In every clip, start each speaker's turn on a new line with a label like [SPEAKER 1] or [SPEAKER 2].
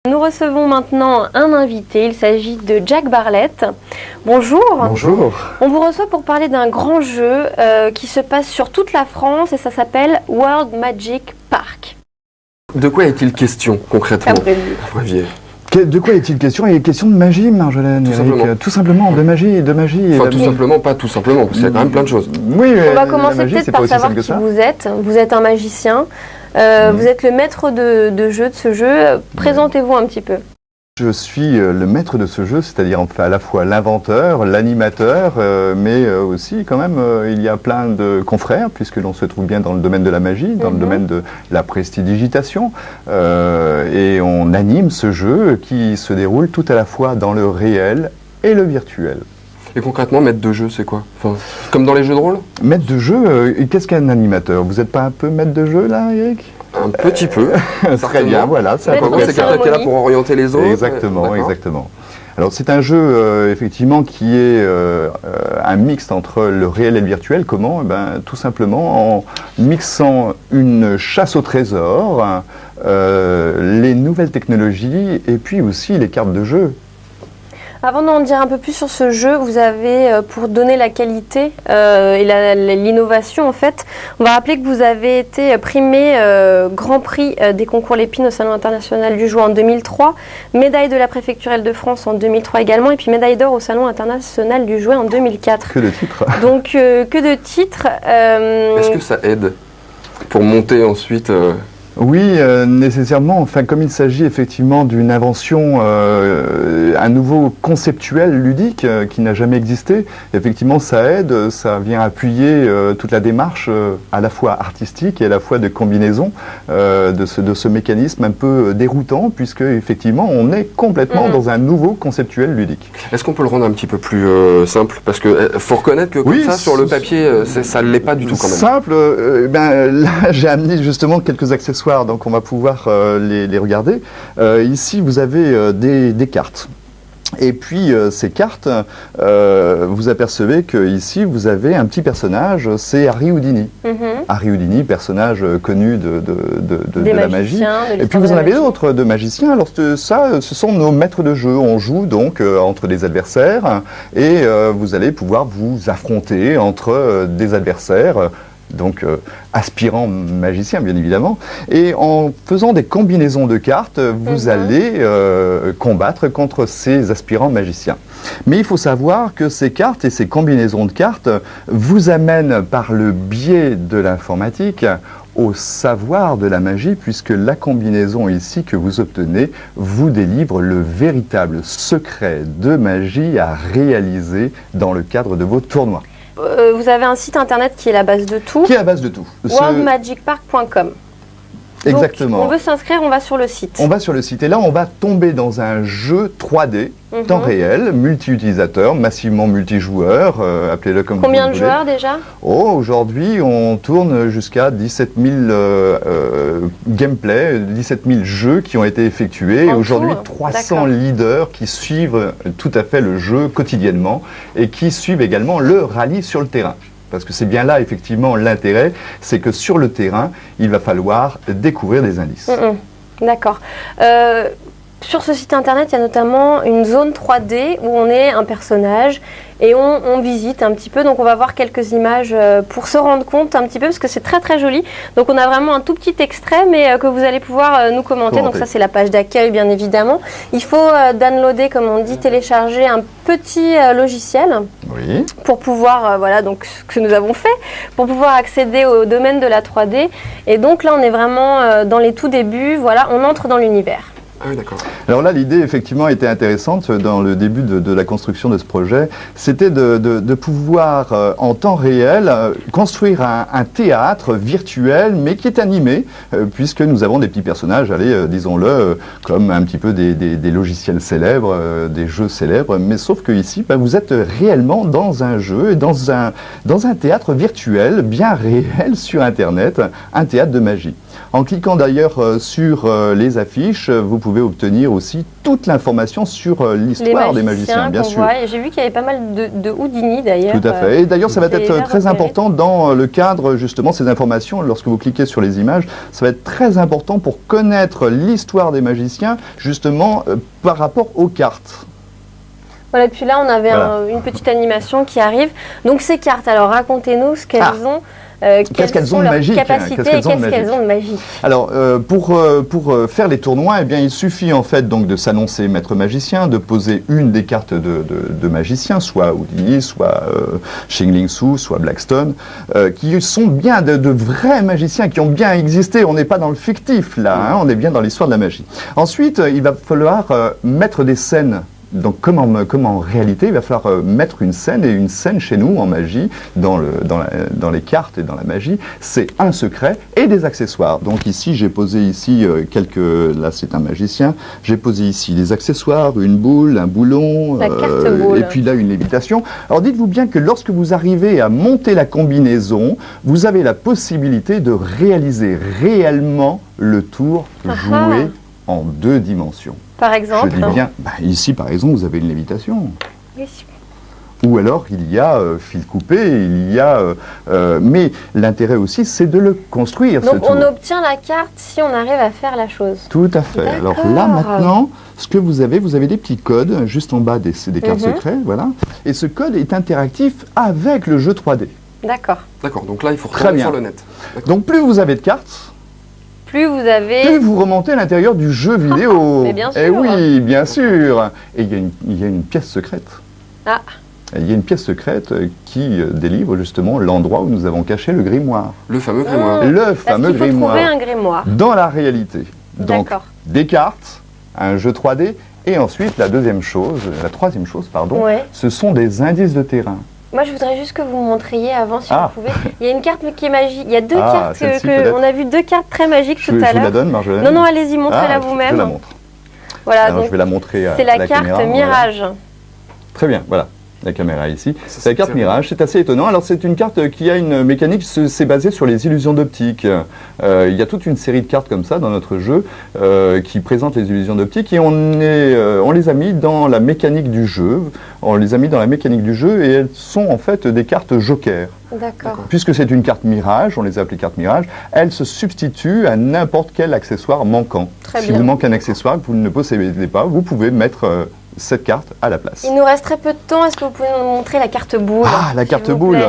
[SPEAKER 1] Nous recevons maintenant un invité, il s'agit de Jack Barlett. Bonjour.
[SPEAKER 2] Bonjour.
[SPEAKER 1] On vous reçoit pour parler d'un grand jeu qui se passe sur toute la France et ça s'appelle World Magic Park.
[SPEAKER 2] De quoi est-il question concrètement?
[SPEAKER 1] Abrévié.
[SPEAKER 3] De quoi est-il question? Il est question de magie, Marjolaine.
[SPEAKER 2] Tout simplement.
[SPEAKER 3] Tout simplement, de magie.
[SPEAKER 2] Enfin, tout simplement, pas tout simplement, parce qu'il y a quand même plein de choses.
[SPEAKER 3] Oui,
[SPEAKER 1] on va commencer peut-être par savoir qui vous êtes. Vous êtes un magicien. Vous êtes le maître de jeu de ce jeu. Présentez-vous un petit peu.
[SPEAKER 3] Je suis le maître de ce jeu, c'est-à-dire à la fois l'inventeur, l'animateur, mais aussi quand même il y a plein de confrères, puisque l'on se trouve bien dans le domaine de la magie, dans le domaine de la prestidigitation, et on anime ce jeu qui se déroule tout à la fois dans le réel et le virtuel.
[SPEAKER 2] Et concrètement, maître de jeu, c'est quoi? Enfin, comme dans les jeux de rôle?
[SPEAKER 3] Maître de jeu, qu'est-ce qu'un animateur? Vous n'êtes pas un peu maître de jeu là, Eric?
[SPEAKER 2] Un petit peu.
[SPEAKER 3] Très bien, voilà.
[SPEAKER 2] C'est quelqu'un qui est là pour orienter les autres.
[SPEAKER 3] Exactement, exactement. Alors c'est un jeu effectivement qui est un mix entre le réel et le virtuel. Comment? Tout simplement en mixant une chasse au trésor, les nouvelles technologies et puis aussi les cartes de jeu.
[SPEAKER 1] Avant d'en dire un peu plus sur ce jeu, vous avez, pour donner la qualité et l'innovation en fait, on va rappeler que vous avez été primé Grand Prix des concours Lépine au Salon international du jouet en 2003, médaille de la préfecture Île-de-France en 2003 également, et puis médaille d'or au Salon international du jouet en 2004.
[SPEAKER 3] Que de titres.
[SPEAKER 1] Donc que de titres.
[SPEAKER 2] Est-ce que ça aide pour monter ensuite
[SPEAKER 3] Oui, nécessairement. Enfin, comme il s'agit effectivement d'une invention, un nouveau conceptuel ludique qui n'a jamais existé, effectivement, ça aide, ça vient appuyer toute la démarche à la fois artistique et à la fois de combinaison de ce mécanisme un peu déroutant, puisque effectivement, on est complètement dans un nouveau conceptuel ludique.
[SPEAKER 2] Est-ce qu'on peut le rendre un petit peu plus simple? Parce que faut reconnaître que comme ça, sur le papier, ça ne l'est pas du tout quand même.
[SPEAKER 3] Simple, là, j'ai amené justement quelques accessoires. Donc on va pouvoir les regarder. Ici, vous avez des cartes. Et puis ces cartes, vous apercevez que ici vous avez un petit personnage, c'est Harry Houdini. Harry Houdini, personnage connu de la magie. Et puis vous en avez d'autres de magiciens. Alors ça, ce sont nos maîtres de jeu. On joue donc entre des adversaires et vous allez pouvoir vous affronter entre des adversaires. Donc aspirant magicien bien évidemment, et en faisant des combinaisons de cartes, vous allez combattre contre ces aspirants magiciens. Mais il faut savoir que ces cartes et ces combinaisons de cartes vous amènent par le biais de l'informatique au savoir de la magie, puisque la combinaison ici que vous obtenez vous délivre le véritable secret de magie à réaliser dans le cadre de vos tournois.
[SPEAKER 1] Vous avez un site internet qui est la base de tout.
[SPEAKER 3] Qui est la base de tout.
[SPEAKER 1] worldmagicpark.com.
[SPEAKER 3] Exactement.
[SPEAKER 1] Donc, on veut s'inscrire, on va sur le site.
[SPEAKER 3] On va sur le site et là on va tomber dans un jeu 3D, temps réel, multi-utilisateur, massivement multijoueur, appelez-le comme vous voulez.
[SPEAKER 1] Combien de joueurs déjà?
[SPEAKER 3] Oh, aujourd'hui on tourne jusqu'à 17 000 gameplay, 17 000 jeux qui ont été effectués. Et aujourd'hui 300 leaders qui suivent tout à fait le jeu quotidiennement et qui suivent également le rallye sur le terrain. Parce que c'est bien là, effectivement, l'intérêt, c'est que sur le terrain, il va falloir découvrir des indices.
[SPEAKER 1] D'accord. Sur ce site internet, il y a notamment une zone 3D où on est un personnage et on visite un petit peu. Donc on va voir quelques images pour se rendre compte un petit peu, parce que c'est très très joli. Donc on a vraiment un tout petit extrait, mais que vous allez pouvoir nous commenter. Donc ça c'est la page d'accueil bien évidemment. Il faut downloader, comme on dit, télécharger un petit logiciel pour pouvoir, voilà, donc ce que nous avons fait, pour pouvoir accéder au domaine de la 3D. Et donc là on est vraiment dans les tout débuts, voilà, on entre dans l'univers.
[SPEAKER 2] Ah oui, d'accord.
[SPEAKER 3] Alors là, l'idée, effectivement, était intéressante dans le début de la construction de ce projet. C'était de pouvoir, en temps réel, construire un théâtre virtuel, mais qui est animé, puisque nous avons des petits personnages, allez, disons-le, comme un petit peu des logiciels célèbres, des jeux célèbres, mais sauf que ici, vous êtes réellement dans un jeu, et dans un théâtre virtuel, bien réel, sur Internet, un théâtre de magie. En cliquant d'ailleurs sur les affiches, vous pouvez obtenir aussi toute l'information sur l'histoire des magiciens, bien sûr.
[SPEAKER 1] J'ai vu qu'il y avait pas mal de Houdini d'ailleurs.
[SPEAKER 3] Tout à fait. Et d'ailleurs, ça va être très important dans le cadre justement ces informations. Lorsque vous cliquez sur les images, ça va être très important pour connaître l'histoire des magiciens, justement par rapport aux cartes.
[SPEAKER 1] Voilà, et puis là, on avait une petite animation qui arrive. Donc ces cartes, alors racontez-nous ce qu'elles ont.
[SPEAKER 3] Qu'est-ce qu'elles ont de magique,
[SPEAKER 1] capacités et qu'est-ce qu'elles ont de magique.
[SPEAKER 3] Alors, pour faire les tournois, eh bien, il suffit en fait donc de s'annoncer maître magicien, de poser une des cartes de magicien, soit Houdini, soit Xingling Su, soit Blackstone, qui sont bien de vrais magiciens, qui ont bien existé. On n'est pas dans le fictif là, hein, on est bien dans l'histoire de la magie. Ensuite, il va falloir mettre des scènes. Donc comme en réalité, il va falloir mettre une scène, et une scène chez nous en magie, dans les cartes et dans la magie, c'est un secret et des accessoires. Donc ici, j'ai posé ici là c'est un magicien, j'ai posé ici des accessoires, une boule, un boulon,
[SPEAKER 1] la carte boule.
[SPEAKER 3] Et puis là une lévitation. Alors dites-vous bien que lorsque vous arrivez à monter la combinaison, vous avez la possibilité de réaliser réellement le tour joué en 2 dimensions.
[SPEAKER 1] Par exemple,
[SPEAKER 3] je dis bien, ici par exemple, vous avez une lévitation.
[SPEAKER 1] Oui.
[SPEAKER 3] Ou alors il y a fil coupé, il y a... mais l'intérêt aussi, c'est de le construire.
[SPEAKER 1] Donc on obtient la carte si on arrive à faire la chose.
[SPEAKER 3] Tout à fait. Alors là maintenant, ce que vous avez des petits codes juste en bas des cartes secrets, voilà. Et ce code est interactif avec le jeu 3D.
[SPEAKER 1] D'accord.
[SPEAKER 2] D'accord, donc là il faut retourner sur le net.
[SPEAKER 3] Donc plus vous avez de cartes, plus vous remontez à l'intérieur du jeu vidéo.
[SPEAKER 1] Mais bien sûr.
[SPEAKER 3] Et oui, bien sûr. Et il y a une pièce secrète.
[SPEAKER 1] Ah.
[SPEAKER 3] Il y a une pièce secrète qui délivre justement l'endroit où nous avons caché le grimoire.
[SPEAKER 2] Le fameux grimoire.
[SPEAKER 3] Le fameux grimoire.
[SPEAKER 1] Trouver un grimoire.
[SPEAKER 3] Dans la réalité. Donc, des cartes, un jeu 3D, et ensuite la troisième chose, ce sont des indices de terrain.
[SPEAKER 1] Moi, je voudrais juste que vous montriez avant, si vous pouvez. Il y a une carte qui est magique. Il y a 2 cartes on a vu 2 cartes très magiques tout à l'heure.
[SPEAKER 3] Je vous la donne, Marjolaine.
[SPEAKER 1] Non, allez-y, montrez-la vous-même.
[SPEAKER 3] Je la montre.
[SPEAKER 1] Voilà,
[SPEAKER 3] alors, je vais la montrer à la
[SPEAKER 1] caméra. C'est la carte Mirage.
[SPEAKER 3] Voilà. Très bien, voilà. La caméra ici. C'est la carte Mirage, c'est assez étonnant. Alors c'est une carte qui a une mécanique, c'est basé sur les illusions d'optique. Il y a toute une série de cartes comme ça dans notre jeu qui présentent les illusions d'optique, et on les a mis dans la mécanique du jeu. On les a mis dans la mécanique du jeu, et elles sont en fait des cartes jokers.
[SPEAKER 1] D'accord.
[SPEAKER 3] Puisque c'est une carte Mirage, on les a appelées cartes Mirage, elles se substituent à n'importe quel accessoire manquant. Si vous manque un accessoire que vous ne possédez pas, vous pouvez mettre cette carte à la place.
[SPEAKER 1] Il nous reste très peu de temps. Est-ce que vous pouvez nous montrer la carte boule?
[SPEAKER 3] Ah, la carte boule,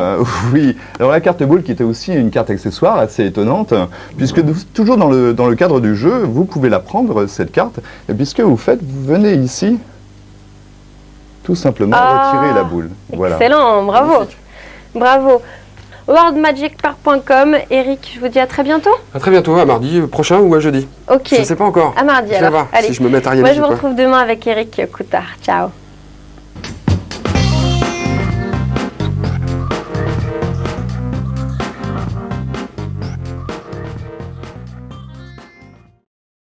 [SPEAKER 3] oui. Alors la carte boule qui était aussi une carte accessoire assez étonnante, puisque toujours dans le cadre du jeu, vous pouvez la prendre, cette carte, et puisque vous venez ici, tout simplement retirer la boule. Voilà.
[SPEAKER 1] Excellent, bravo. Magnifique. Bravo. worldmagicpark.com. Eric, je vous dis à très bientôt.
[SPEAKER 2] À très bientôt, à mardi prochain ou à jeudi.
[SPEAKER 1] Ok.
[SPEAKER 2] Je ne sais pas encore.
[SPEAKER 1] À mardi alors.
[SPEAKER 2] Allez. Si je me matérialise.
[SPEAKER 1] Moi je vous retrouve demain avec Eric Coutard. Ciao.